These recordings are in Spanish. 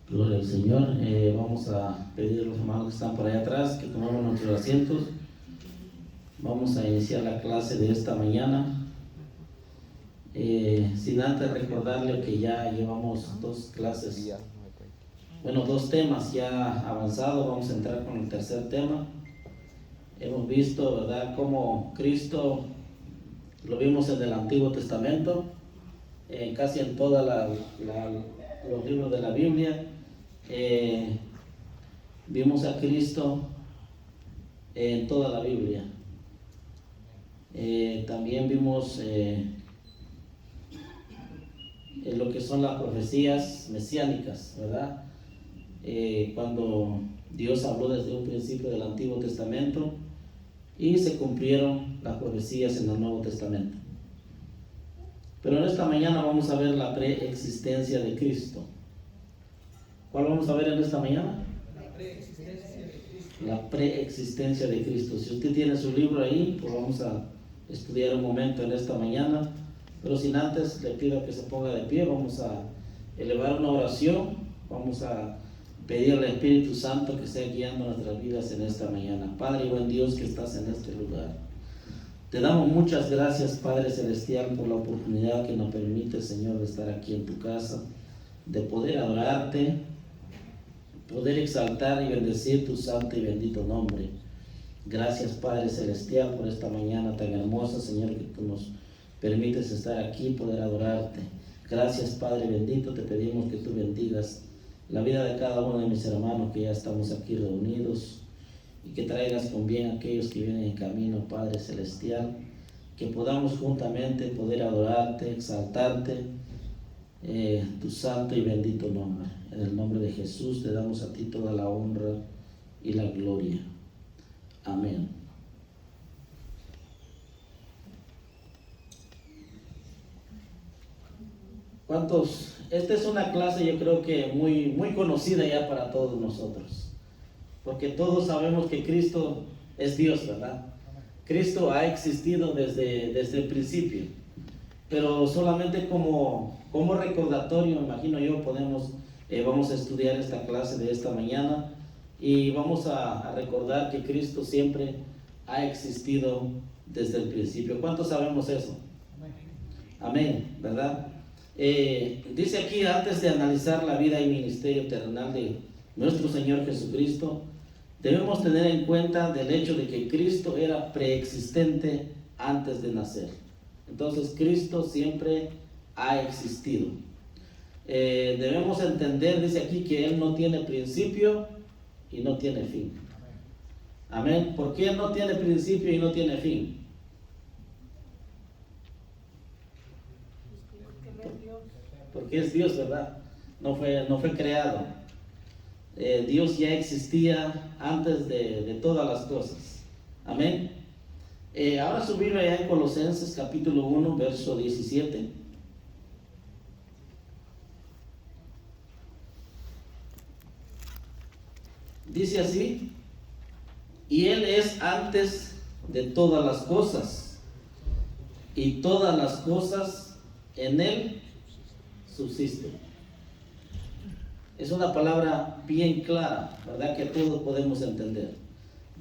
Gloria al Señor. Vamos a pedir a los hermanos que están por allá atrás que tomemos nuestros asientos. Vamos a iniciar la clase de esta mañana. Sin antes recordarle que ya llevamos dos clases, dos temas ya avanzados. Vamos a entrar con el tercer tema. Hemos visto, ¿verdad?, cómo Cristo lo vimos en el Antiguo Testamento, casi en todos los libros de la Biblia. Vimos a Cristo en toda la Biblia. También vimos lo que son las profecías mesiánicas, ¿verdad? Cuando Dios habló desde un principio del Antiguo Testamento y se cumplieron las profecías en el Nuevo Testamento. Pero en esta mañana vamos a ver la preexistencia de Cristo. ¿Cuál vamos a ver en esta mañana? La preexistencia de Cristo. La preexistencia de Cristo. Si usted tiene su libro ahí, pues vamos a estudiar un momento en esta mañana. Pero sin antes, le pido que se ponga de pie. Vamos a elevar una oración. Vamos a pedir al Espíritu Santo que esté guiando nuestras vidas en esta mañana. Padre y buen Dios que estás en este lugar, te damos muchas gracias, Padre Celestial, por la oportunidad que nos permite, Señor, de estar aquí en tu casa, de poder adorarte, poder exaltar y bendecir tu santo y bendito nombre. Gracias, Padre Celestial, por esta mañana tan hermosa, Señor, que tú nos permites estar aquí, poder adorarte. Gracias, Padre bendito, te pedimos que tú bendigas la vida de cada uno de mis hermanos que ya estamos aquí reunidos, y que traigas con bien a aquellos que vienen en camino, Padre Celestial, que podamos juntamente poder adorarte, exaltarte, tu santo y bendito nombre. En el nombre de Jesús te damos a ti toda la honra y la gloria. Amén. ¿Cuántos? Esta es una clase, yo creo que muy conocida ya para todos nosotros, porque todos sabemos que Cristo es Dios, ¿verdad? Cristo ha existido desde el principio, pero solamente como recordatorio, imagino yo, vamos a estudiar esta clase de esta mañana y vamos a recordar que Cristo siempre ha existido desde el principio. ¿Cuántos sabemos eso? Amén, ¿verdad? Dice aquí, antes de analizar la vida y ministerio terrenal de nuestro Señor Jesucristo, debemos tener en cuenta del hecho de que Cristo era preexistente antes de nacer. Entonces Cristo siempre ha existido. Debemos entender, dice aquí, que Él no tiene principio y no tiene fin. Amén. ¿Por qué Él no tiene principio y no tiene fin? Porque es Dios, ¿verdad? No fue creado. Dios ya existía antes de todas las cosas. Amén. Ahora su Biblia ya en Colosenses capítulo 1, verso 17. Dice así: y Él es antes de todas las cosas, y todas las cosas en Él subsisten. Es una palabra bien clara, ¿verdad?, que todos podemos entender.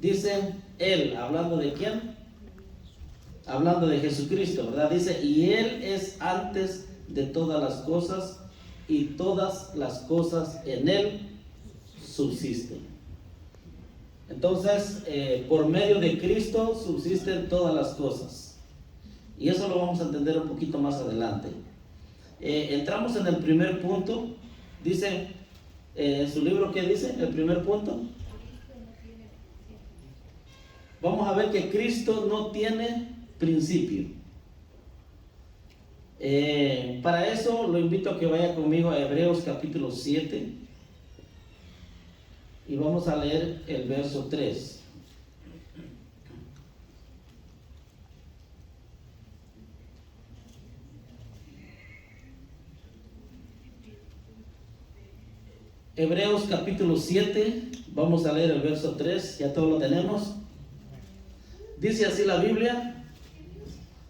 Dice Él, ¿hablando de quién? Hablando de Jesucristo, ¿verdad? Dice, y Él es antes de todas las cosas, y todas las cosas en Él subsisten. Entonces, por medio de Cristo subsisten todas las cosas. Y eso lo vamos a entender un poquito más adelante. Entramos en el primer punto. Dice en su libro, ¿qué dice? El primer punto. Vamos a ver que Cristo no tiene principio. Para eso lo invito a que vaya conmigo a Hebreos capítulo 7 y vamos a leer el verso 3. Hebreos capítulo 7, vamos a leer el verso 3, ya todos lo tenemos. Dice así la Biblia: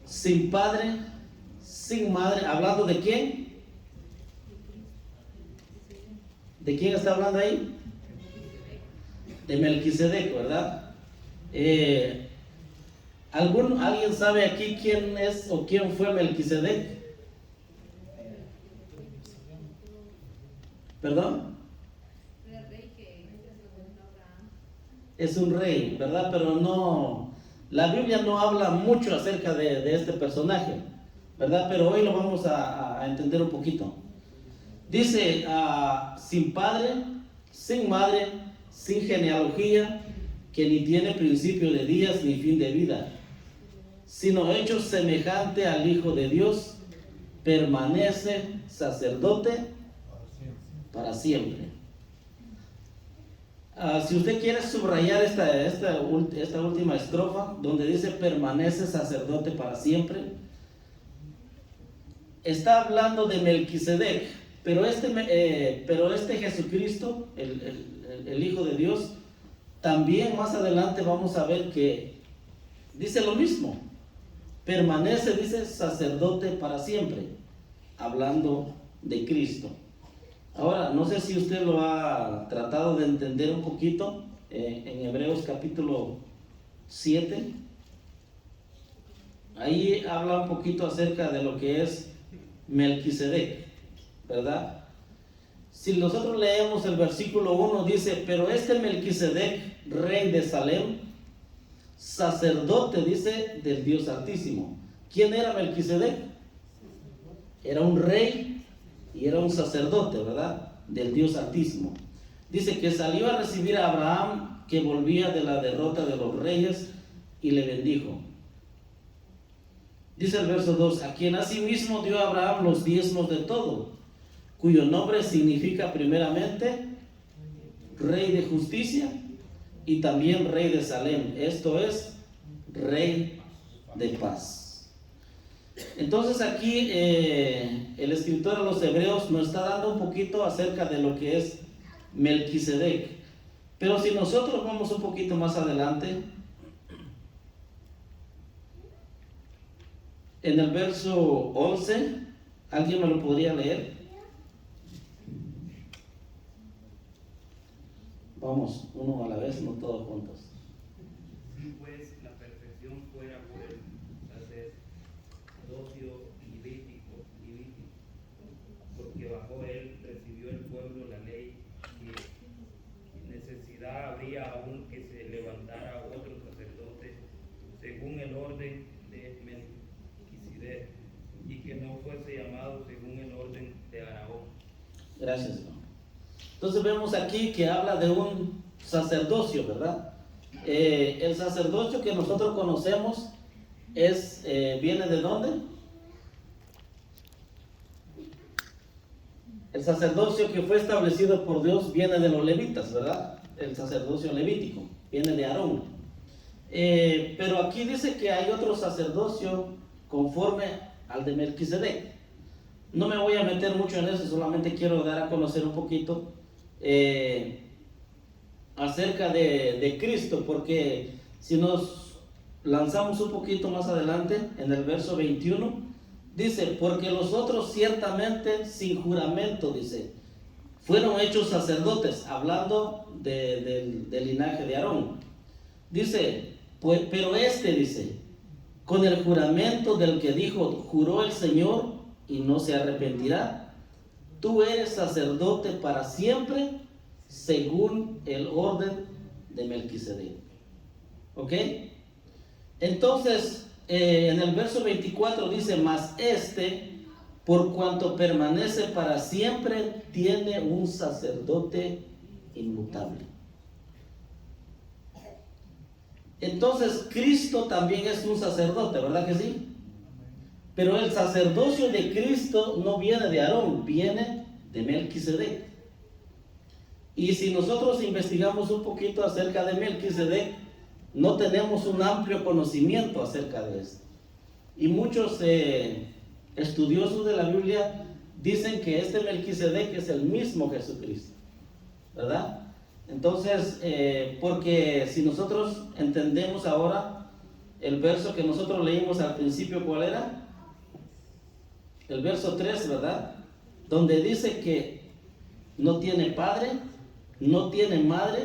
sin padre, sin madre. ¿Hablando de quién? ¿De quién está hablando ahí? De Melquisedec, ¿verdad? ¿Alguien sabe aquí quién es o quién fue Melquisedec? ¿Perdón? Es un rey, ¿verdad? Pero no, la Biblia no habla mucho acerca de este personaje, ¿verdad? Pero hoy lo vamos a entender un poquito. Dice, sin padre, sin madre, sin genealogía, que ni tiene principio de días ni fin de vida, sino hecho semejante al Hijo de Dios, permanece sacerdote para siempre. Si usted quiere subrayar esta última estrofa, donde dice permanece sacerdote para siempre, está hablando de Melquisedec, pero este Jesucristo, el Hijo de Dios, también más adelante vamos a ver que dice lo mismo, permanece, dice, sacerdote para siempre, hablando de Cristo. Ahora, no sé si usted lo ha tratado de entender un poquito en Hebreos capítulo 7. Ahí habla un poquito acerca de lo que es Melquisedec, ¿verdad? Si nosotros leemos el versículo 1, dice, pero este Melquisedec, rey de Salem, sacerdote, dice, del Dios Altísimo. ¿Quién era Melquisedec? Era un rey y era un sacerdote, ¿verdad? Del Dios Altísimo. Dice que salió a recibir a Abraham, que volvía de la derrota de los reyes, y le bendijo. Dice el verso 2, a quien asimismo dio a Abraham los diezmos de todo, cuyo nombre significa primeramente Rey de Justicia y también Rey de Salem, esto es, Rey de Paz. Entonces aquí el escritor a los Hebreos nos está dando un poquito acerca de lo que es Melquisedec. Pero si nosotros vamos un poquito más adelante, en el verso 11, ¿alguien me lo podría leer? Vamos, uno a la vez, no todos juntos. Si pues la perfección fuera por el sacerdocio levítico, porque bajo él recibió el pueblo la ley, que necesidad habría aún que se levantara otro sacerdote según el orden de Melquisedec, y que no fuese llamado según el orden de Aarón. Gracias, hermano. Entonces vemos aquí que habla de un sacerdocio, ¿verdad? El sacerdocio que nosotros conocemos viene de ¿dónde? El sacerdocio que fue establecido por Dios viene de los levitas, ¿verdad? El sacerdocio levítico, viene de Aarón. Pero aquí dice que hay otro sacerdocio conforme al de Melquisedec. No me voy a meter mucho en eso, solamente quiero dar a conocer un poquito acerca de Cristo, porque si nos lanzamos un poquito más adelante, en el verso 21, dice, porque los otros ciertamente sin juramento, dice, fueron hechos sacerdotes, hablando del linaje de Aarón. Dice, pues, pero dice, con el juramento del que dijo, juró el Señor y no se arrepentirá, tú eres sacerdote para siempre, según el orden de Melquisedec. ¿Ok? Entonces, en el verso 24 dice, mas por cuanto permanece para siempre, tiene un sacerdote inmutable. Entonces, Cristo también es un sacerdote, ¿verdad que sí? Pero el sacerdocio de Cristo no viene de Aarón, viene de Melquisedec. Y si nosotros investigamos un poquito acerca de Melquisedec, no tenemos un amplio conocimiento acerca de esto. Y muchos estudiosos de la Biblia dicen que este Melquisedec es el mismo Jesucristo, ¿verdad? Entonces, porque si nosotros entendemos ahora el verso que nosotros leímos al principio, ¿cuál era? El verso 3, ¿verdad? Donde dice que No tiene padre, no tiene madre,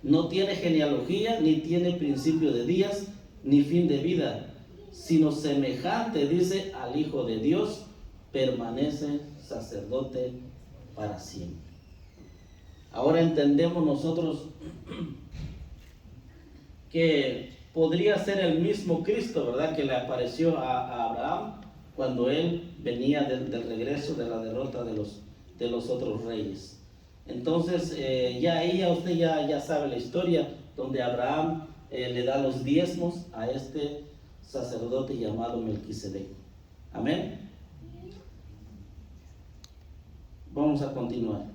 no tiene genealogía, ni tiene principio de días, ni fin de vida, sino semejante, dice, al Hijo de Dios, permanece sacerdote para siempre. Ahora entendemos nosotros que podría ser el mismo Cristo, ¿verdad?, que le apareció a Abraham cuando él venía del regreso de la derrota de los otros reyes. Entonces, usted ya sabe la historia, donde Abraham le da los diezmos a este sacerdote llamado Melquisedec. Amén. Vamos a continuar.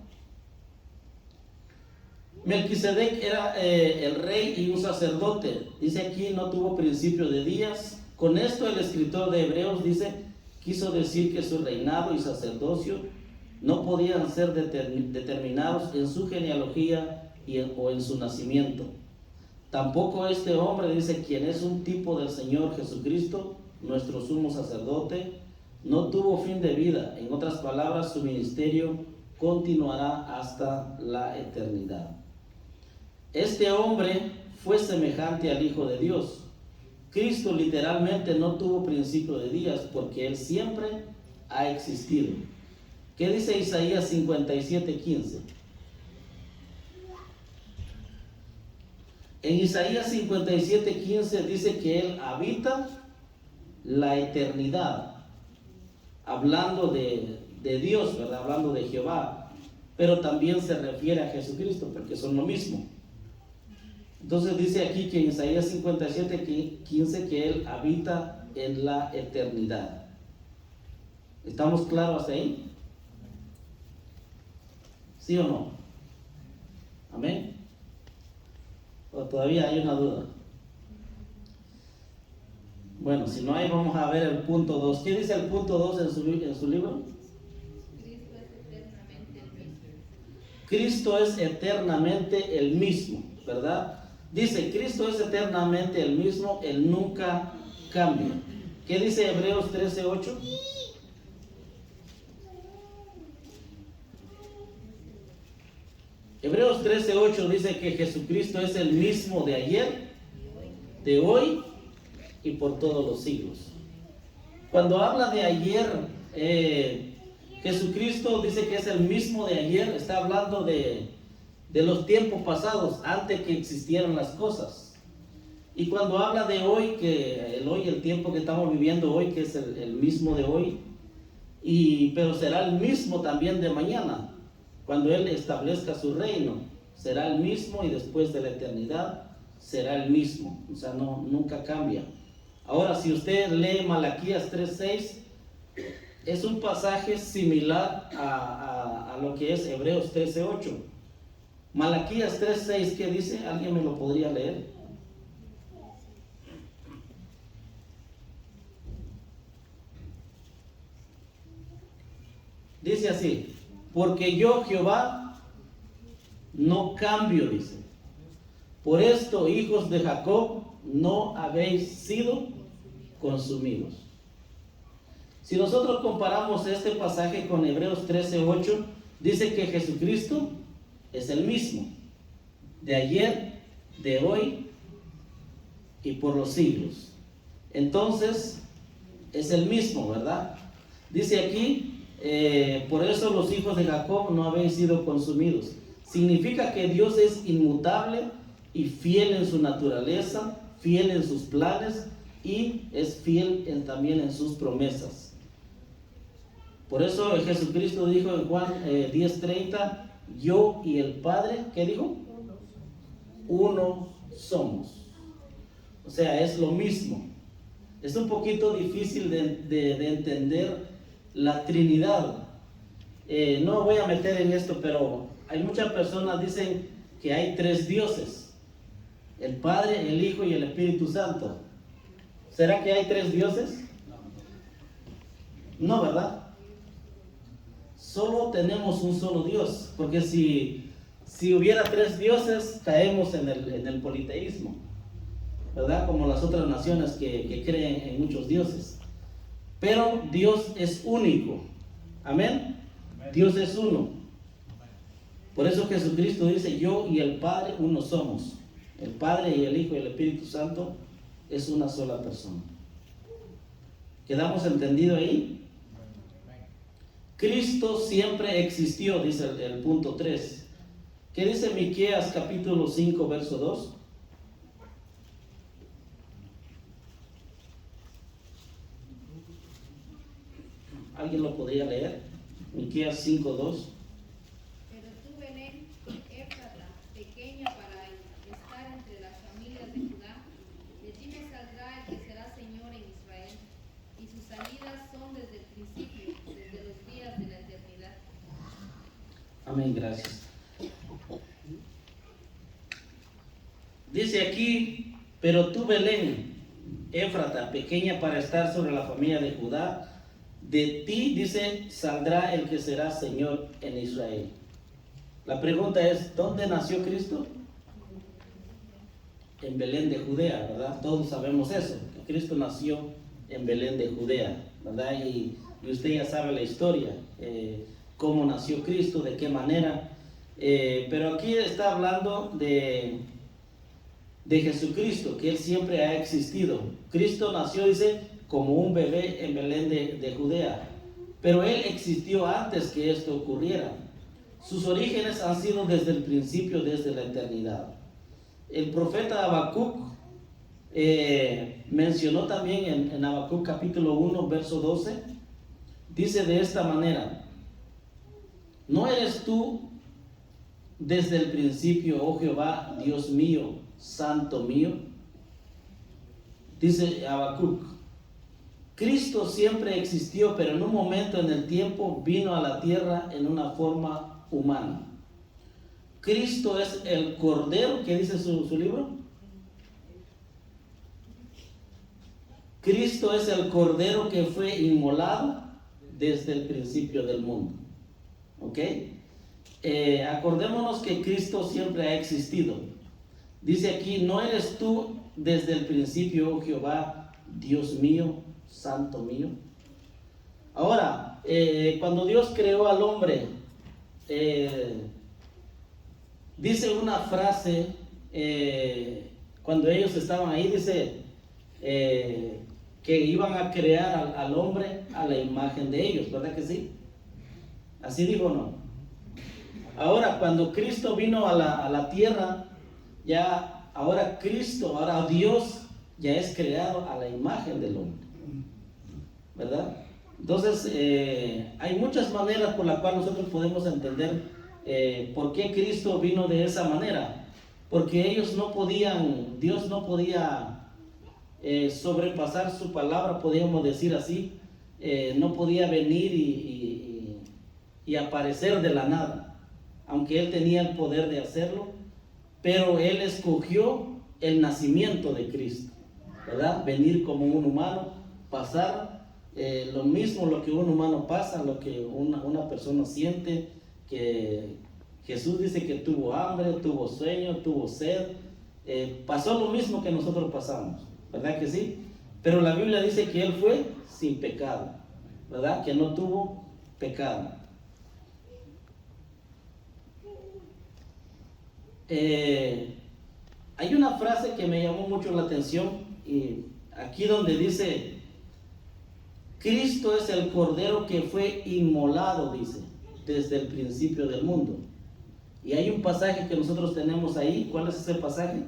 Melquisedec era el rey y un sacerdote. Dice aquí, no tuvo principio de días. Con esto el escritor de Hebreos dice, quiso decir que su reinado y sacerdocio no podían ser determinados en su genealogía o en su nacimiento. Tampoco este hombre, dice, quien es un tipo del Señor Jesucristo, nuestro sumo sacerdote, no tuvo fin de vida. En otras palabras, su ministerio continuará hasta la eternidad. Este hombre fue semejante al Hijo de Dios. Cristo literalmente no tuvo principio de días porque Él siempre ha existido. ¿Qué dice Isaías 57:15? En Isaías 57:15 dice que Él habita la eternidad, hablando de Dios, ¿verdad? Hablando de Jehová, pero también se refiere a Jesucristo porque son lo mismo. Entonces dice aquí que en Isaías 57:15 que Él habita en la eternidad. ¿Estamos claros hasta ahí? ¿Sí o no? ¿Amén? ¿O todavía hay una duda? Bueno, si no hay, vamos a ver el punto 2. ¿Qué dice el punto 2 en su libro? Cristo es eternamente el mismo, ¿verdad? Dice, Cristo es eternamente el mismo, Él nunca cambia. ¿Qué dice Hebreos 13:8? Hebreos 13:8 dice que Jesucristo es el mismo de ayer, de hoy y por todos los siglos. Cuando habla de ayer, Jesucristo dice que es el mismo de ayer, está hablando de los tiempos pasados, antes que existieran las cosas. Y cuando habla de hoy, que el tiempo que estamos viviendo hoy, que es el mismo de hoy, pero será el mismo también de mañana. Cuando Él establezca su reino, será el mismo y después de la eternidad será el mismo. O sea, nunca cambia. Ahora, si usted lee Malaquías 3:6, es un pasaje similar a lo que es Hebreos 13:8. Malaquías 3:6, ¿qué dice? ¿Alguien me lo podría leer? Dice así, porque yo, Jehová, no cambio, dice. Por esto, hijos de Jacob, no habéis sido consumidos. Si nosotros comparamos este pasaje con Hebreos 13:8, dice que Jesucristo es el mismo, de ayer, de hoy y por los siglos. Entonces, es el mismo, ¿verdad? Dice aquí, por eso los hijos de Jacob no habéis sido consumidos. Significa que Dios es inmutable y fiel en su naturaleza, fiel en sus planes y es fiel también en sus promesas. Por eso Jesucristo dijo en Juan 10:30, yo y el Padre, ¿qué dijo? Uno somos. O sea, es lo mismo. Es un poquito difícil de entender la Trinidad. No voy a meter en esto, pero hay muchas personas que dicen que hay tres dioses: el Padre, el Hijo y el Espíritu Santo. ¿Será que hay tres dioses? No, ¿verdad? Solo tenemos un solo Dios, porque si hubiera tres dioses, caemos en el politeísmo, ¿verdad? Como las otras naciones que creen en muchos dioses. Pero Dios es único. Amén. Dios es uno. Por eso Jesucristo dice, yo y el Padre uno somos. El Padre y el Hijo y el Espíritu Santo es una sola persona. ¿Quedamos entendidos ahí? Cristo siempre existió, dice el punto 3. ¿Qué dice Miqueas capítulo 5, verso 2? ¿Alguien lo podría leer? Miqueas 5, 2. Pero tú, Belén, Éfrata, pequeña para estar entre las familias de Judá, de ti me saldrá el que será Señor en Israel, y sus salidas son desde el principio, desde los días de la eternidad. Amén, gracias. Dice aquí, pero tú, Belén, Éfrata, pequeña para estar sobre la familia de Judá, de ti, dice, saldrá el que será Señor en Israel. La pregunta es, ¿dónde nació Cristo? En Belén de Judea, ¿verdad? Todos sabemos eso, que Cristo nació en Belén de Judea, ¿verdad? Y usted ya sabe la historia, cómo nació Cristo, de qué manera. Pero aquí está hablando de Jesucristo, que Él siempre ha existido. Cristo nació, dice, como un bebé en Belén de Judea, pero Él existió antes que esto ocurriera. Sus orígenes han sido desde el principio, desde la eternidad. El profeta Habacuc mencionó también en Habacuc capítulo 1, verso 12, dice de esta manera, ¿no eres tú desde el principio, oh Jehová, Dios mío, santo mío? Dice Habacuc, Cristo siempre existió, pero en un momento en el tiempo vino a la tierra en una forma humana. Cristo es el Cordero, ¿qué dice su libro? Cristo es el Cordero que fue inmolado desde el principio del mundo. ¿Ok? Acordémonos que Cristo siempre ha existido. Dice aquí, ¿no eres tú desde el principio, oh Jehová, Dios mío, santo mío? Ahora, cuando Dios creó al hombre, dice una frase, cuando ellos estaban ahí, dice que iban a crear al hombre a la imagen de ellos, ¿verdad que sí? Así dijo, ¿no? Ahora, cuando Cristo vino a la tierra, ya, ahora Dios ya es creado a la imagen del hombre, ¿verdad? Entonces, hay muchas maneras por las cuales nosotros podemos entender por qué Cristo vino de esa manera. Porque ellos no podían, Dios no podía sobrepasar su palabra, podríamos decir así. No podía venir y aparecer de la nada, aunque Él tenía el poder de hacerlo, pero Él escogió el nacimiento de Cristo, ¿verdad? Venir como un humano, pasar lo mismo lo que un humano pasa, lo que una persona siente, que Jesús dice que tuvo hambre, tuvo sueño, tuvo sed, pasó lo mismo que nosotros pasamos, ¿verdad que sí? Pero la Biblia dice que Él fue sin pecado, ¿verdad? Que no tuvo pecado. Hay una frase que me llamó mucho la atención, y aquí donde dice, Cristo es el Cordero que fue inmolado, dice, desde el principio del mundo. Y hay un pasaje que nosotros tenemos ahí. ¿Cuál es ese pasaje?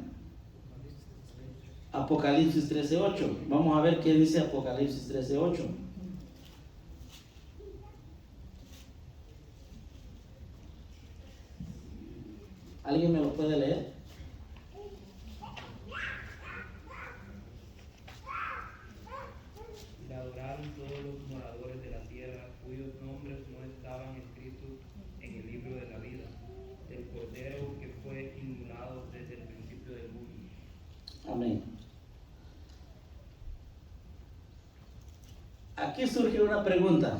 Apocalipsis 13:8. Vamos a ver qué dice Apocalipsis 13:8. ¿Alguien me lo puede leer? Le adoraron todos los moradores de la tierra, cuyos nombres no estaban escritos en el libro de la vida, del Cordero que fue inmolado desde el principio del mundo. Amén. Aquí surge una pregunta.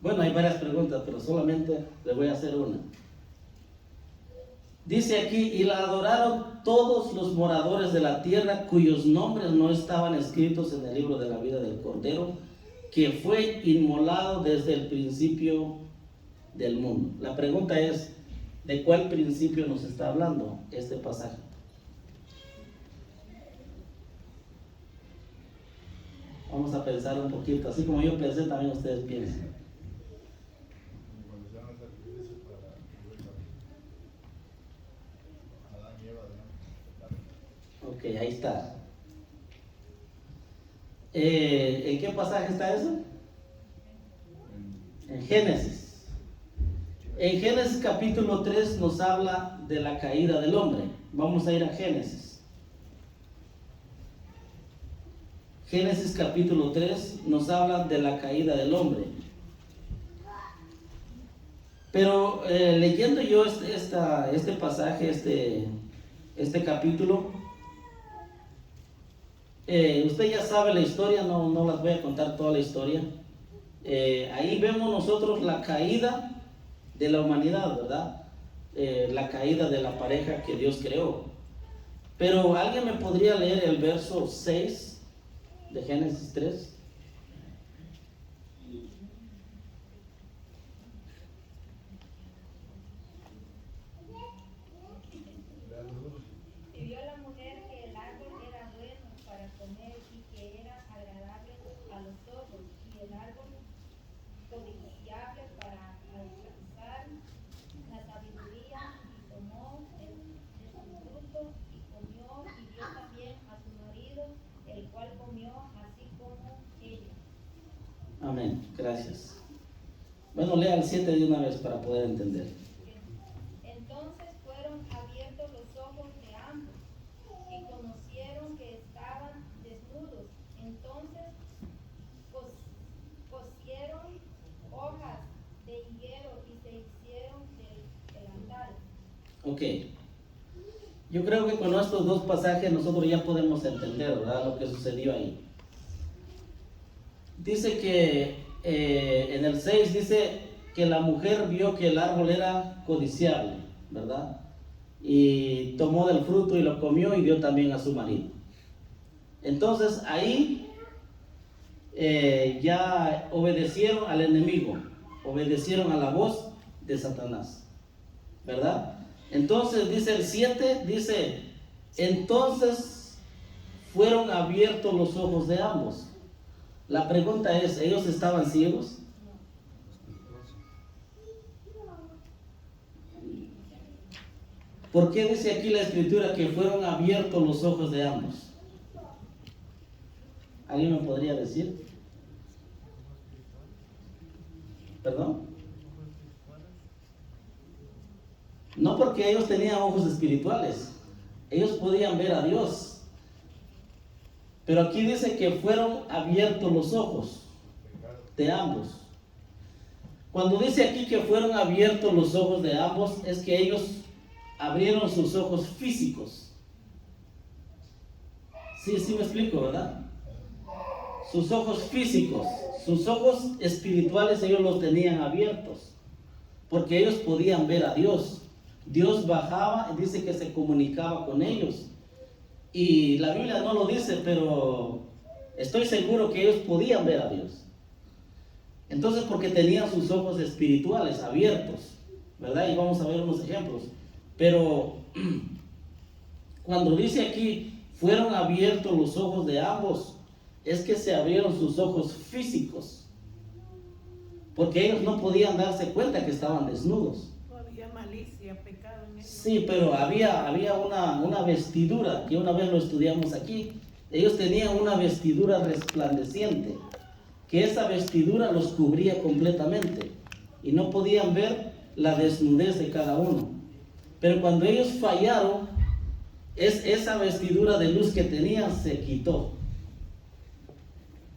Bueno, hay varias preguntas, pero solamente le voy a hacer una. Dice aquí, y la adoraron todos los moradores de la tierra, cuyos nombres no estaban escritos en el libro de la vida del Cordero, que fue inmolado desde el principio del mundo. La pregunta es, ¿de cuál principio nos está hablando este pasaje? Vamos a pensar un poquito, así como yo pensé, también ustedes piensen. Cuando se van a hacer sacrificios para Adán y Eva, digamos. Ok, ahí está. ¿En qué pasaje está eso? En Génesis. En Génesis capítulo 3 nos habla de la caída del hombre. Vamos a ir a Génesis. Génesis capítulo 3 nos habla de la caída del hombre. Pero leyendo yo este pasaje, este capítulo, usted ya sabe la historia, no las voy a contar toda la historia. Ahí vemos nosotros la caída de la humanidad, ¿verdad? La caída de la pareja que Dios creó. Pero ¿alguien me podría leer el verso 6 de Génesis 3? Y vio la mujer que el árbol era bueno para comer y que era agradable a los ojos, y el árbol codiciable para alcanzar la sabiduría, y tomó de su fruto y comió, y dio también a su marido, el cual comió así como ella. Amén, gracias. Bueno, lea el 7 de una vez para poder entender. Entonces fueron abiertos los ojos de ambos y conocieron que estaban desnudos. Entonces cosieron hojas de higuero y se hicieron delantales. Ok. Yo creo que con estos dos pasajes nosotros ya podemos entender, ¿verdad?, lo que sucedió ahí. Dice que en el 6 dice que la mujer vio que el árbol era codiciable, ¿verdad? Y tomó del fruto y lo comió y dio también a su marido. Entonces ahí ya obedecieron al enemigo, obedecieron a la voz de Satanás, ¿verdad? Entonces dice el 7, dice, entonces fueron abiertos los ojos de ambos. La pregunta es, ¿ellos estaban ciegos? ¿Por qué dice aquí la escritura que fueron abiertos los ojos de ambos? ¿Alguien me podría decir? ¿Perdón? No, porque ellos tenían ojos espirituales. Ellos podían ver a Dios. Pero aquí dice que fueron abiertos los ojos de ambos. Cuando dice aquí que fueron abiertos los ojos de ambos, es que ellos abrieron sus ojos físicos. Sí me explico, ¿verdad? Sus ojos físicos, sus ojos espirituales ellos los tenían abiertos, porque ellos podían ver a Dios. Dios bajaba y dice que se comunicaba con ellos. Y la Biblia no lo dice, pero estoy seguro que ellos podían ver a Dios. Entonces, porque tenían sus ojos espirituales abiertos, ¿verdad? Y vamos a ver unos ejemplos. Pero cuando dice aquí, fueron abiertos los ojos de ambos, es que se abrieron sus ojos físicos, porque ellos no podían darse cuenta que estaban desnudos. No había malicia, pecado en ellos. Sí, pero había una vestidura, que una vez lo estudiamos aquí. Ellos tenían una vestidura resplandeciente, que esa vestidura los cubría completamente, y no podían ver la desnudez de cada uno. Pero cuando ellos fallaron, esa vestidura de luz que tenían se quitó.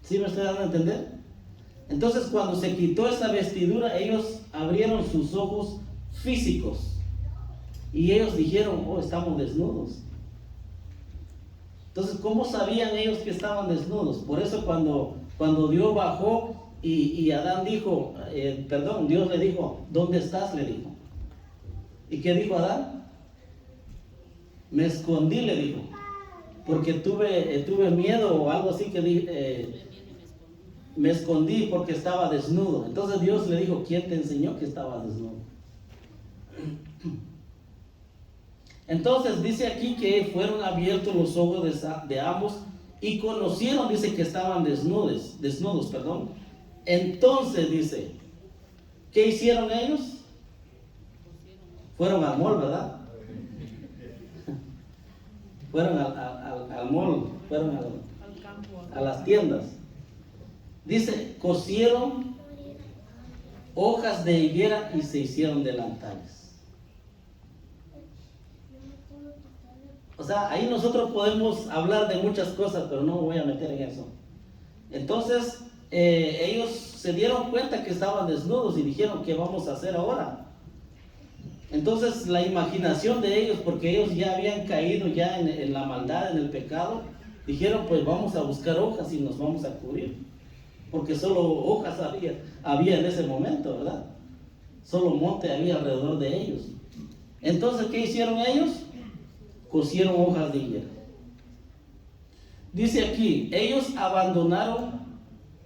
¿Sí me estoy dando a entender? Entonces, cuando se quitó esa vestidura, ellos abrieron sus ojos físicos y ellos dijeron, oh, estamos desnudos. Entonces, ¿cómo sabían ellos que estaban desnudos? Por eso cuando Dios bajó y Adán dijo, Dios le dijo, ¿dónde estás?, le dijo. ¿Y qué dijo Adán? Me escondí, le dijo, porque tuve miedo o algo así que me escondí porque estaba desnudo. Entonces Dios le dijo, ¿quién te enseñó que estaba desnudo? Entonces dice aquí que fueron abiertos los ojos de ambos y conocieron, dice que estaban desnudos. Entonces dice, ¿qué hicieron ellos? Fueron al mall, ¿verdad? Fueron al mall, fueron Al campo. a las tiendas. Dice, cosieron hojas de higuera y se hicieron delantales. O sea, ahí nosotros podemos hablar de muchas cosas, pero no me voy a meter en eso. Entonces, ellos se dieron cuenta que estaban desnudos y dijeron, ¿qué vamos a hacer ahora? Entonces, la imaginación de ellos, porque ellos ya habían caído ya en la maldad, en el pecado, dijeron, pues vamos a buscar hojas y nos vamos a cubrir. Porque solo hojas había en ese momento, ¿verdad? Solo monte había alrededor de ellos. Entonces, ¿qué hicieron ellos? Cosieron hojas de higuera. Dice aquí, ellos abandonaron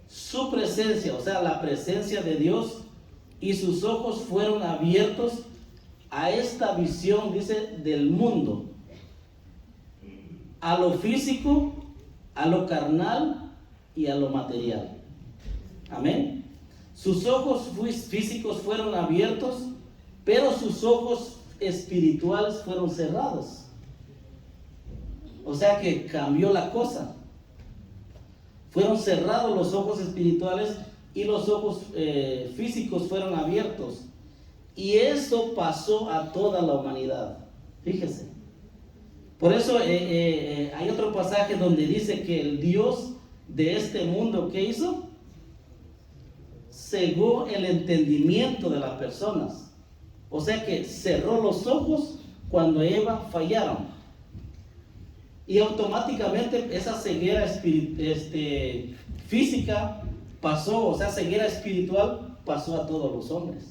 su presencia, o sea, la presencia de Dios, y sus ojos fueron abiertos a esta visión, dice, del mundo, a lo físico, a lo carnal y a lo material. Amén. Sus ojos físicos fueron abiertos, pero sus ojos espirituales fueron cerrados. O sea que cambió la cosa. Fueron cerrados los ojos espirituales y los ojos físicos fueron abiertos. Y eso pasó a toda la humanidad. Fíjese. Por eso hay otro pasaje donde dice que el Dios de este mundo, ¿qué hizo? Cegó el entendimiento de las personas. O sea que cerró los ojos cuando Eva fallaron. Y automáticamente esa ceguera física pasó, o sea, ceguera espiritual pasó a todos los hombres.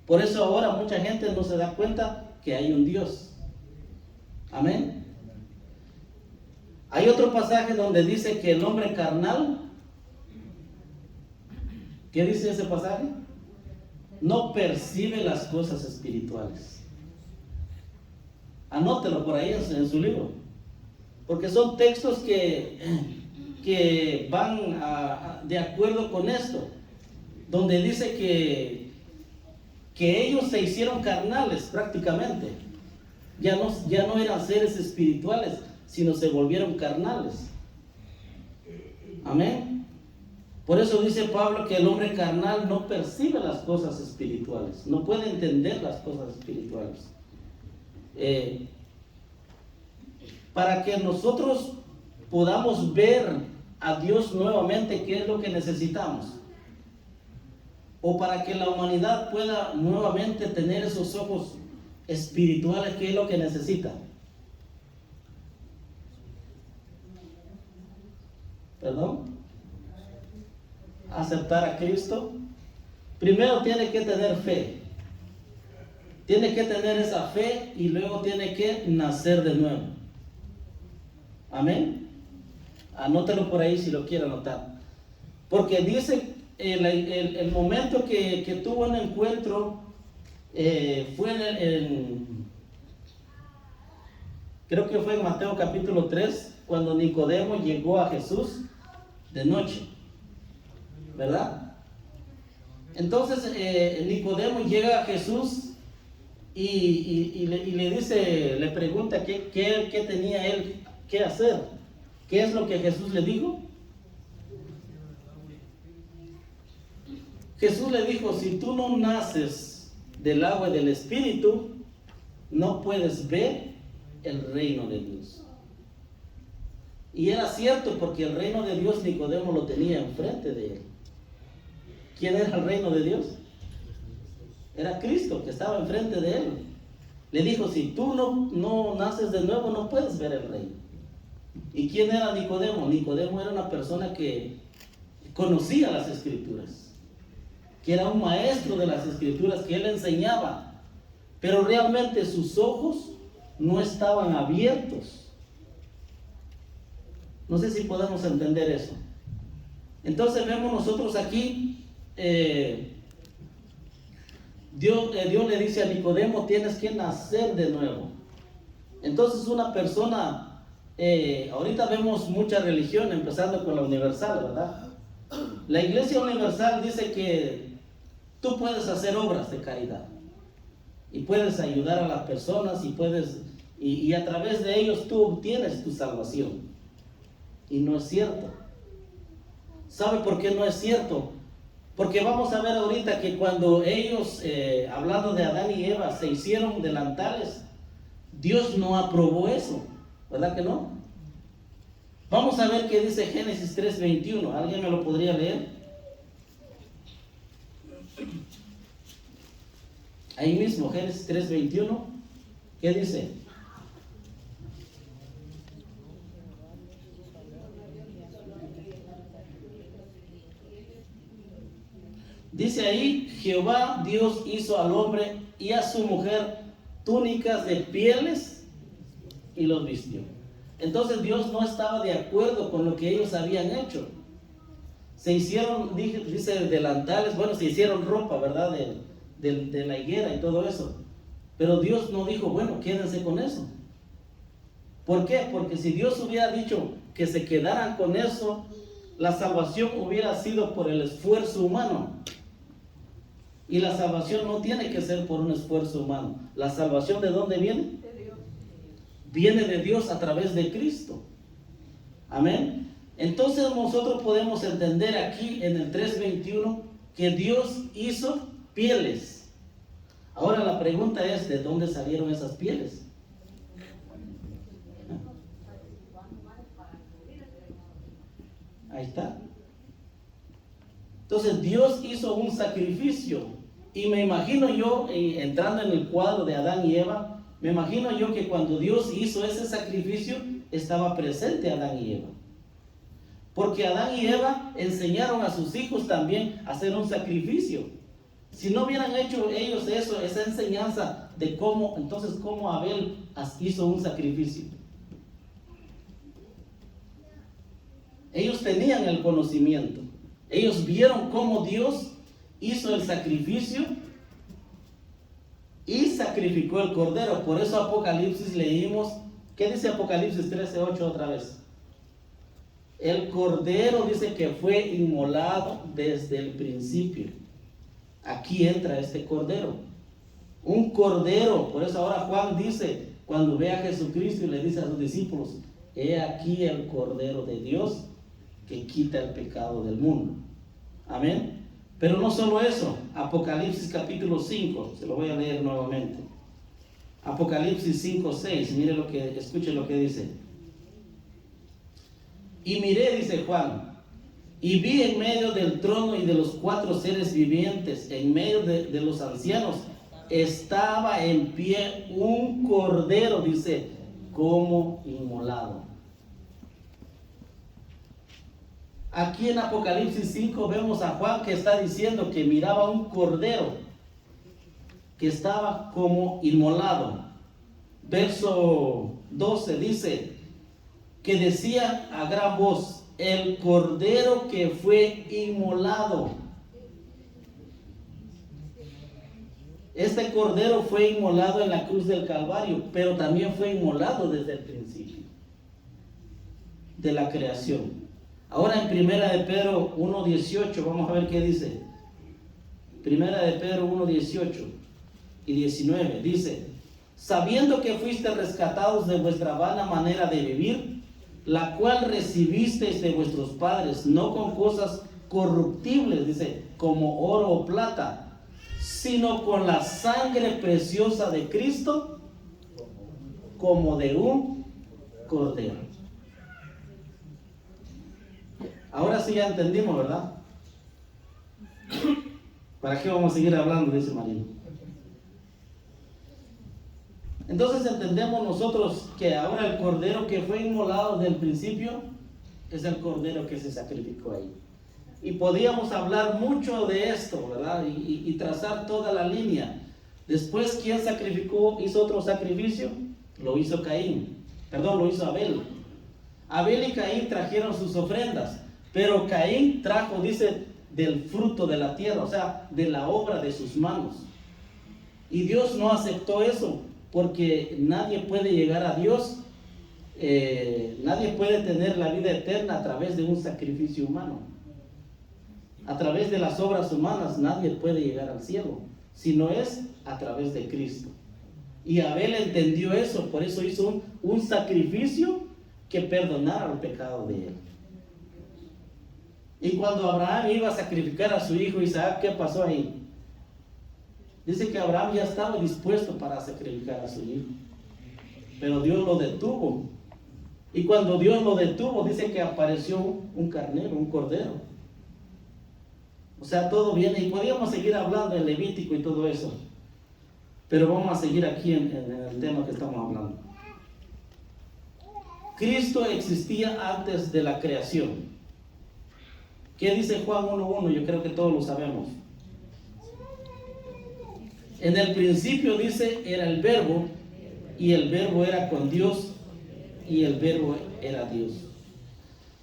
Por eso ahora mucha gente no se da cuenta que hay un Dios. Amén. Hay otro pasaje donde dice que el hombre carnal, ¿qué dice ese pasaje? No percibe las cosas espirituales. Anótelo por ahí en su libro. Porque son textos que van de acuerdo con esto. Donde dice que ellos se hicieron carnales prácticamente. Ya no eran seres espirituales, sino se volvieron carnales. Amén. Por eso dice Pablo que el hombre carnal no percibe las cosas espirituales, no puede entender las cosas espirituales. Para que nosotros podamos ver a Dios nuevamente, ¿qué es lo que necesitamos? O para que la humanidad pueda nuevamente tener esos ojos espirituales, ¿qué es lo que necesita? ¿Perdón? Aceptar a Cristo. Primero tiene que tener fe. Tiene que tener esa fe y luego tiene que nacer de nuevo. Amén. Anótelo por ahí si lo quiere anotar. Porque dice el momento que tuvo un encuentro fue creo que fue en Mateo capítulo 3, cuando Nicodemo llegó a Jesús de noche, ¿verdad? Entonces Nicodemo llega a Jesús y le dice, le pregunta qué tenía él que hacer. ¿Qué es lo que Jesús le dijo? Jesús le dijo, si tú no naces del agua y del Espíritu, no puedes ver el reino de Dios. Y era cierto, porque el reino de Dios Nicodemo lo tenía enfrente de él. ¿Quién era el reino de Dios? Era Cristo, que estaba enfrente de él. Le dijo, si tú no naces de nuevo, no puedes ver el reino. ¿Y quién era Nicodemo? Nicodemo era una persona que conocía las Escrituras, que era un maestro de las Escrituras, que él enseñaba, pero realmente sus ojos no estaban abiertos. No sé si podemos entender eso. Entonces vemos nosotros aquí, Dios le dice a Nicodemo, tienes que nacer de nuevo. Entonces una persona, ahorita vemos mucha religión, empezando con la universal, ¿verdad? La iglesia universal dice que tú puedes hacer obras de caridad y puedes ayudar a las personas y a través de ellos tú obtienes tu salvación. Y no es cierto. ¿Sabe por qué no es cierto? Porque vamos a ver ahorita que cuando ellos, hablando de Adán y Eva, se hicieron delantales, Dios no aprobó eso, ¿verdad que no? Vamos a ver qué dice Génesis 3:21. ¿Alguien me lo podría leer? Ahí mismo, Génesis 3:21. ¿Qué dice? Dice ahí, Jehová Dios hizo al hombre y a su mujer túnicas de pieles y los vistió. Entonces Dios no estaba de acuerdo con lo que ellos habían hecho. Se hicieron, dice, delantales, bueno, se hicieron ropa, ¿verdad? De la higuera y todo eso. Pero Dios no dijo, bueno, quédense con eso. ¿Por qué? Porque si Dios hubiera dicho que se quedaran con eso, la salvación hubiera sido por el esfuerzo humano. Y la salvación no tiene que ser por un esfuerzo humano. ¿La salvación de dónde viene? De Dios. Viene de Dios a través de Cristo. Amén. Entonces nosotros podemos entender aquí en el 3:21 que Dios hizo pieles. Ahora la pregunta es, ¿de dónde salieron esas pieles? Ahí está. Entonces Dios hizo un sacrificio. Y me imagino yo, entrando en el cuadro de Adán y Eva, me imagino yo que cuando Dios hizo ese sacrificio, estaba presente Adán y Eva. Porque Adán y Eva enseñaron a sus hijos también a hacer un sacrificio. Si no hubieran hecho ellos eso, esa enseñanza de cómo, entonces cómo Abel hizo un sacrificio. Ellos tenían el conocimiento. Ellos vieron cómo Dios hizo el sacrificio y sacrificó el cordero. Por eso Apocalipsis leímos, ¿qué dice Apocalipsis 13:8 otra vez? El cordero dice que fue inmolado desde el principio. Aquí entra este cordero. Un cordero. Por eso ahora Juan dice, cuando ve a Jesucristo y le dice a sus discípulos, he aquí el cordero de Dios que quita el pecado del mundo. Amén. Pero no solo eso, Apocalipsis capítulo 5, se lo voy a leer nuevamente. Apocalipsis 5:6, escuche lo que dice. Y miré, dice Juan, y vi en medio del trono y de los 4 seres vivientes, en medio de los ancianos, estaba en pie un cordero, dice, como inmolado. Aquí en Apocalipsis 5 vemos a Juan que está diciendo que miraba un cordero que estaba como inmolado. Verso 12 dice que decía a gran voz, el cordero que fue inmolado. Este cordero fue inmolado en la cruz del Calvario, pero también fue inmolado desde el principio de la creación. Ahora en Primera de Pedro 1:18, vamos a ver qué dice. Primera de Pedro 1:18 y 19, dice, sabiendo que fuiste rescatados de vuestra vana manera de vivir, la cual recibisteis de vuestros padres, no con cosas corruptibles, dice, como oro o plata, sino con la sangre preciosa de Cristo, como de un cordero. Ahora sí ya entendimos, ¿verdad? ¿Para qué vamos a seguir hablando? Dice Marino. Entonces entendemos nosotros que ahora el cordero que fue inmolado desde el principio es el cordero que se sacrificó ahí. Y podíamos hablar mucho de esto, ¿verdad? Y trazar toda la línea. Después, ¿quién hizo otro sacrificio? Lo hizo Abel. Abel y Caín trajeron sus ofrendas. Pero Caín trajo, dice, del fruto de la tierra, o sea, de la obra de sus manos. Y Dios no aceptó eso, porque nadie puede llegar a Dios, nadie puede tener la vida eterna a través de un sacrificio humano. A través de las obras humanas nadie puede llegar al cielo, sino es a través de Cristo. Y Abel entendió eso, por eso hizo un sacrificio que perdonara el pecado de él. Y cuando Abraham iba a sacrificar a su hijo Isaac, ¿qué pasó ahí? Dice que Abraham ya estaba dispuesto para sacrificar a su hijo, pero Dios lo detuvo. Y cuando Dios lo detuvo, dice que apareció un carnero, un cordero. O sea, todo viene, y podríamos seguir hablando en Levítico y todo eso, pero vamos a seguir aquí en el tema que estamos hablando. Cristo existía antes de la creación. ¿Qué dice Juan 1:1? Yo creo que todos lo sabemos. En el principio, dice, era el verbo, y el verbo era con Dios, y el verbo era Dios.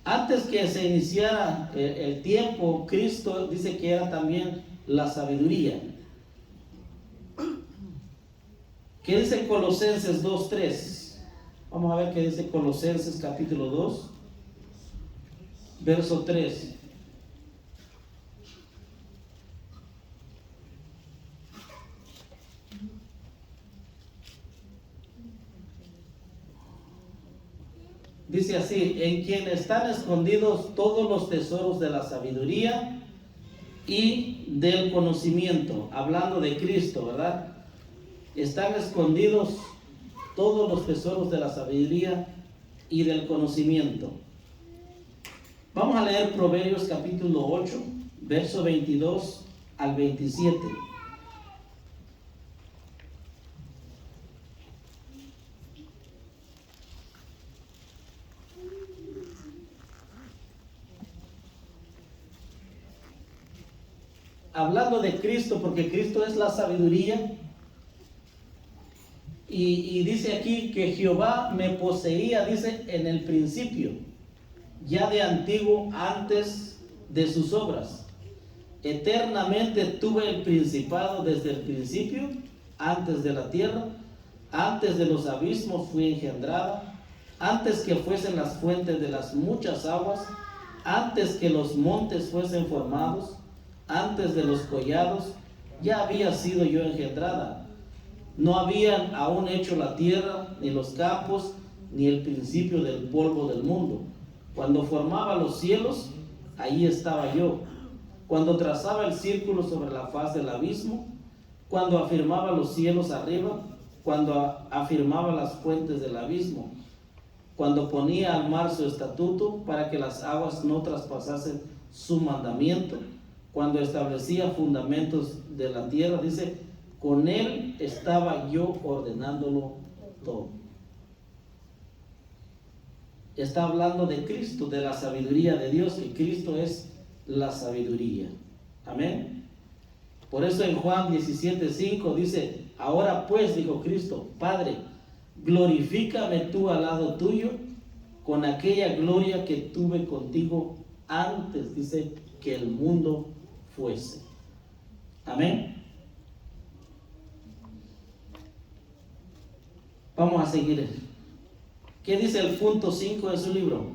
Antes que se iniciara el tiempo, Cristo dice que era también la sabiduría. ¿Qué dice Colosenses 2:3? Vamos a ver qué dice Colosenses capítulo 2, verso 3. Dice así: en quien están escondidos todos los tesoros de la sabiduría y del conocimiento. Hablando de Cristo, ¿verdad? Están escondidos todos los tesoros de la sabiduría y del conocimiento. Vamos a leer Proverbios capítulo 8, verso 22 al 27. Hablando de Cristo, porque Cristo es la sabiduría, y dice aquí que Jehová me poseía, dice, en el principio, ya de antiguo, antes de sus obras. Eternamente tuve el principado desde el principio, antes de la tierra, antes de los abismos fui engendrada, antes que fuesen las fuentes de las muchas aguas, antes que los montes fuesen formados, antes de los collados, ya había sido yo engendrada. No habían aún hecho la tierra, ni los campos, ni el principio del polvo del mundo. Cuando formaba los cielos, ahí estaba yo. Cuando trazaba el círculo sobre la faz del abismo, cuando afirmaba los cielos arriba, cuando afirmaba las fuentes del abismo, cuando ponía al mar su estatuto para que las aguas no traspasasen su mandamiento, cuando establecía fundamentos de la tierra, dice, con él estaba yo ordenándolo todo. Está hablando de Cristo, de la sabiduría de Dios, que Cristo es la sabiduría. Amén. Por eso en Juan 17:5 dice: ahora pues, dijo Cristo, Padre, glorifícame tú al lado tuyo con aquella gloria que tuve contigo antes, dice, que el mundo fuese. Amén. Vamos a seguir. ¿Qué dice el punto 5 de su libro?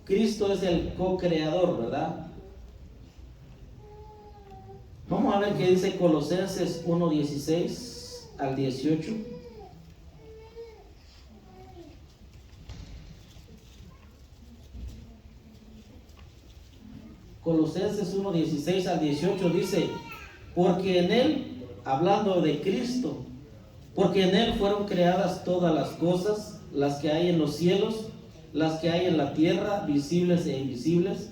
Cristo es el co-creador, ¿verdad? Vamos a ver qué dice Colosenses 1:16 al 18. Colosenses 1:16 al 18 dice: porque en él, hablando de Cristo, porque en él fueron creadas todas las cosas, las que hay en los cielos, las que hay en la tierra, visibles e invisibles,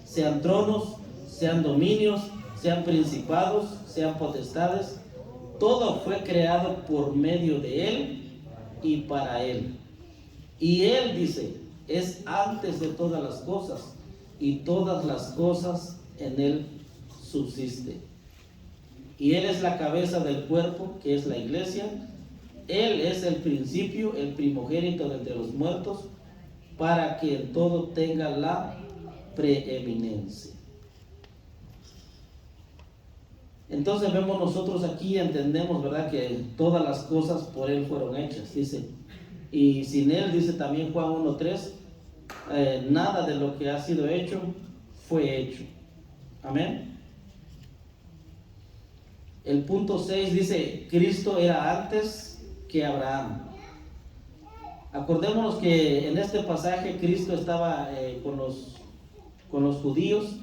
sean tronos, sean dominios, sean principados, sean potestades. Todo fue creado por medio de él y para él. Y él, dice, es antes de todas las cosas, y todas las cosas en él subsisten. Y él es la cabeza del cuerpo, que es la iglesia. Él es el principio, el primogénito de entre los muertos, para que en todo tenga la preeminencia. Entonces vemos nosotros aquí, entendemos, ¿verdad?, que todas las cosas por Él fueron hechas, dice. Y sin Él, dice también Juan 1:3, nada de lo que ha sido hecho fue hecho. Amén. El punto 6 dice, Cristo era antes que Abraham. Acordémonos que en este pasaje Cristo estaba con los judíos,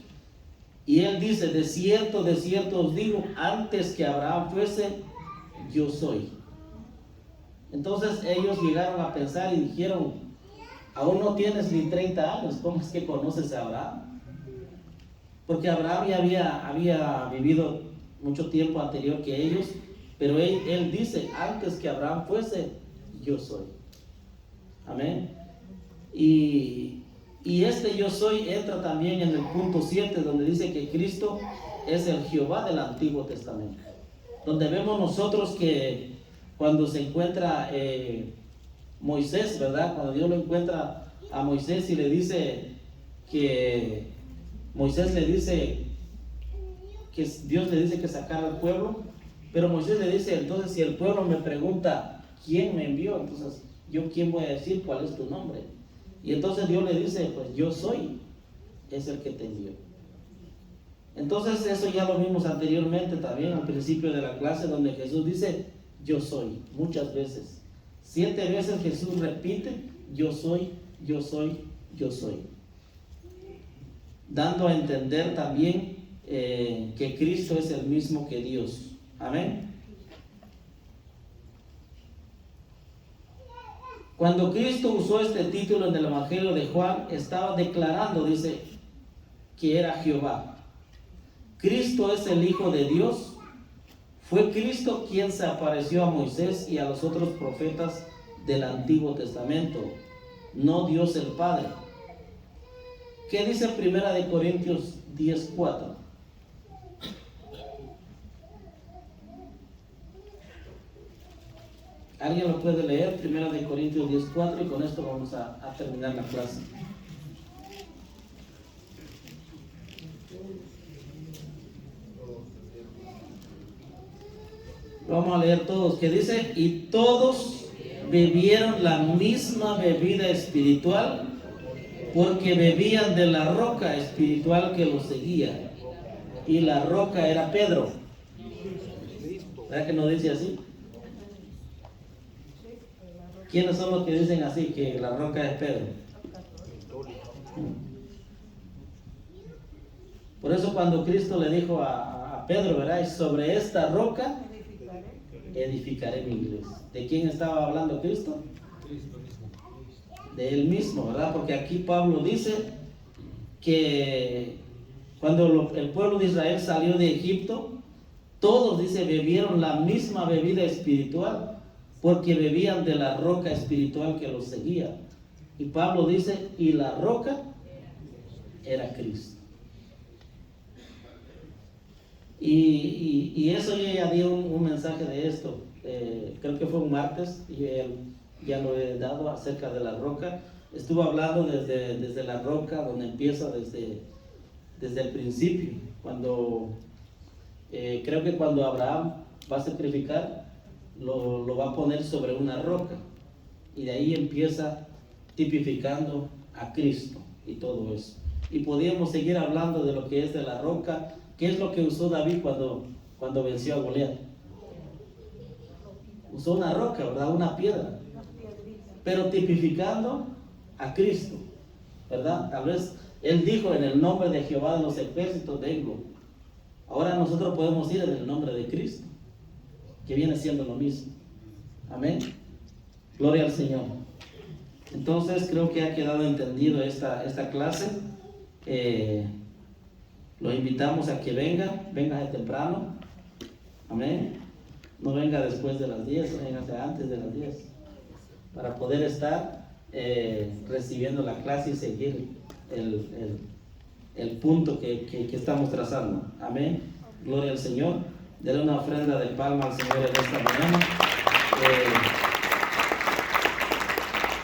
y Él dice, de cierto os digo, antes que Abraham fuese, yo soy. Entonces ellos llegaron a pensar y dijeron, aún no tienes ni 30 años, ¿cómo es que conoces a Abraham? Porque Abraham ya había vivido mucho tiempo anterior que ellos, pero él dice, antes que Abraham fuese, yo soy. Amén. Y este yo soy entra también en el punto 7, donde dice que Cristo es el Jehová del Antiguo Testamento, donde vemos nosotros que cuando se encuentra Moisés, ¿verdad? Cuando Dios lo encuentra a Moisés y le dice que Moisés le dice que Dios le dice que sacara al pueblo, pero Moisés le dice, entonces si el pueblo me pregunta quién me envió, entonces yo quién voy a decir cuál es tu nombre. Y entonces Dios le dice, pues yo soy, es el que te envió. Entonces eso ya lo vimos anteriormente también al principio de la clase, donde Jesús dice, yo soy, muchas veces. 7 veces Jesús repite, yo soy, yo soy, yo soy. Dando a entender también que Cristo es el mismo que Dios. Amén. Cuando Cristo usó este título en el Evangelio de Juan, estaba declarando, dice, que era Jehová. Cristo es el Hijo de Dios. Fue Cristo quien se apareció a Moisés y a los otros profetas del Antiguo Testamento, no Dios el Padre. ¿Qué dice 1 Corintios 10:4? ¿Alguien lo puede leer? 1 Corintios 10:4, y con esto vamos a terminar la clase. Vamos a leer todos, que dice, y todos bebieron la misma bebida espiritual, porque bebían de la roca espiritual que los seguía, y la roca era Pedro. ¿Verdad que no dice así? ¿Quiénes son los que dicen así, que la roca es Pedro? Por eso cuando Cristo le dijo a Pedro, ¿verdad? Y sobre esta roca edificaré mi iglesia. ¿De quién estaba hablando Cristo? De Él mismo, ¿verdad? Porque aquí Pablo dice que cuando el pueblo de Israel salió de Egipto, todos, dice, bebieron la misma bebida espiritual, porque bebían de la roca espiritual que los seguía. Y Pablo dice, y la roca era Cristo. Y eso yo ya di un mensaje de esto, creo que fue un martes, y ya lo he dado acerca de la roca. Estuve hablando desde la roca, donde empieza desde el principio, cuando creo que cuando Abraham va a sacrificar, lo va a poner sobre una roca, y de ahí empieza tipificando a Cristo y todo eso. Y podíamos seguir hablando de lo que es de la roca. ¿Qué es lo que usó David cuando venció a Goliat? Usó una roca, ¿verdad? Una piedra, pero tipificando a Cristo, ¿verdad? Tal vez él dijo, en el nombre de Jehová de los ejércitos vengo. Ahora nosotros podemos ir en el nombre de Cristo, que viene siendo lo mismo. Amén. Gloria al Señor. Entonces creo que ha quedado entendido esta clase. Los invitamos a que venga de temprano. Amén. No venga después de las 10, venga antes de las 10, para poder estar recibiendo la clase y seguir el punto que estamos trazando. Amén. Gloria al Señor. Dele una ofrenda de palma al Señor en esta mañana.